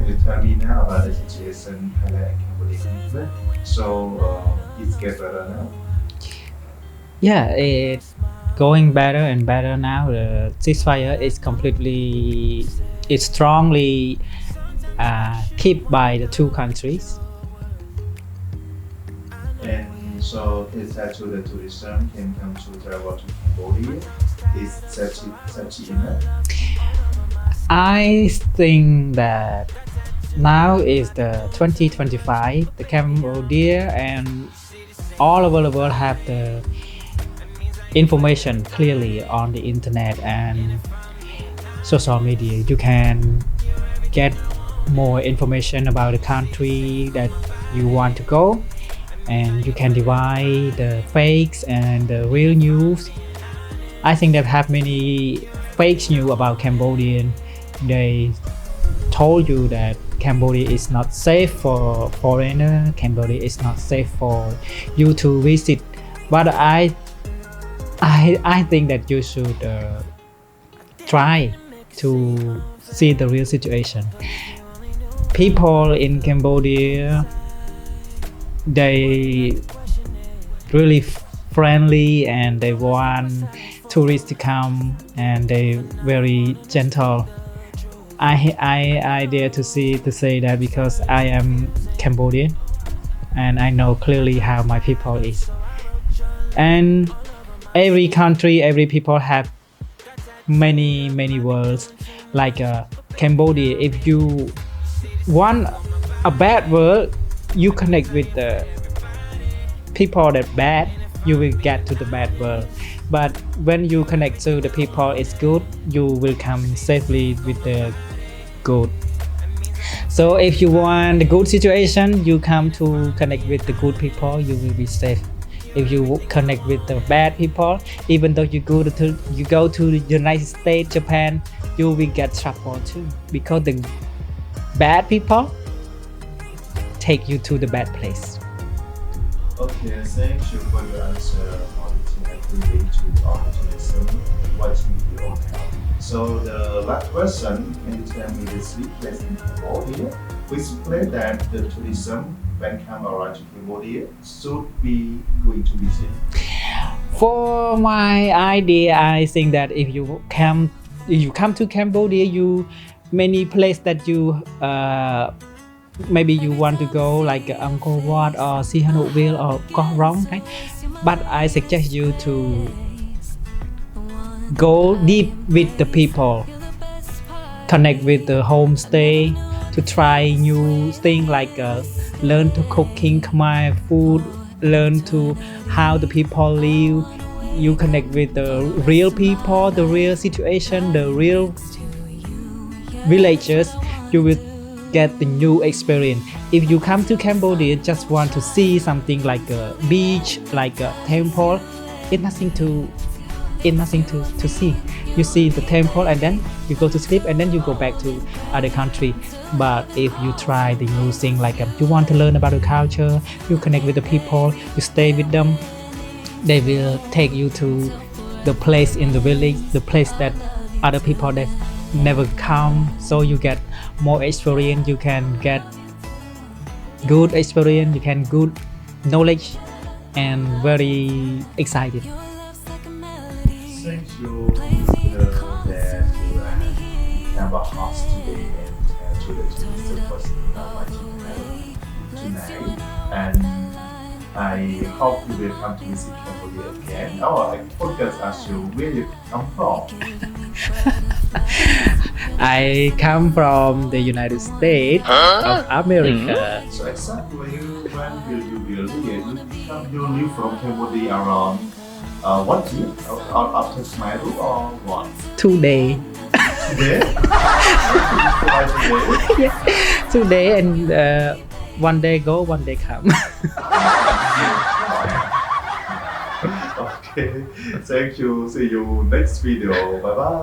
you tell me now about the situation in Thailand and Cambodia? So it's get better now. Yeah, it's going better and better now. The ceasefire is it's strongly kept by the two countries. And so is that to the tourism can come to travel to Cambodia? Is such enough? I think that now is the 2025. The Cambodia and all over the world have the information clearly on the internet and social media. You can get more information about the country that you want to go, and you can divide the fakes and the real news. I think they have many fake news about Cambodian. They told you that Cambodia is not safe for foreigner. Cambodia is not safe for you to visit. But I think that you should try to see the real situation. People in Cambodia, they really friendly and they want tourists to come and they very gentle. I dare to say that because I am Cambodian and I know clearly how my people is. And every country, every people have many words. Like Cambodia, if you want a bad word, you connect with the people that bad, you will get to the bad world. But when you connect to the people is good, you will come safely with the good. So if you want the good situation, you come to connect with the good people, you will be safe. If you connect with the bad people, even though you go to the United States, Japan, you will get trouble too, because the bad people take you to the bad place. Okay, thank you for your answer on related to tourism, watching video now. So the last question, can you tell me the three places in Cambodia? Which place that the tourism when come around to Cambodia should be going to visit? For my idea, I think that if you come to Cambodia, many places that you maybe you want to go like Angkor Wat or Sihanoukville or Koh Rong, right? But I suggest you to go deep with the people, connect with the homestay, to try new things like learn to cooking Khmer food, learn to how the people live. You connect with the real people, the real situation, the real villagers. You will get the new experience. If you come to Cambodia just want to see something like a beach, like a temple, it's nothing to see. You see the temple and then you go to sleep and then you go back to other country. But if you try the new thing like you want to learn about the culture, you connect with the people, you stay with them, they will take you to the place in the village, the place that other people that never come. So you get more experience, you can get good experience, you can good knowledge and very excited. Thank you that you have a host today and to the person watching tonight. And I hope you will come to visit Cambodia again. I forgot to ask you where you come from. I come from the United States of America. So exactly when will you be here? You live from Cambodia around what year? After Smile or what? Today. Today? Yeah. Today and one day go, one day come. Okay, thank you. See you next video. Bye bye.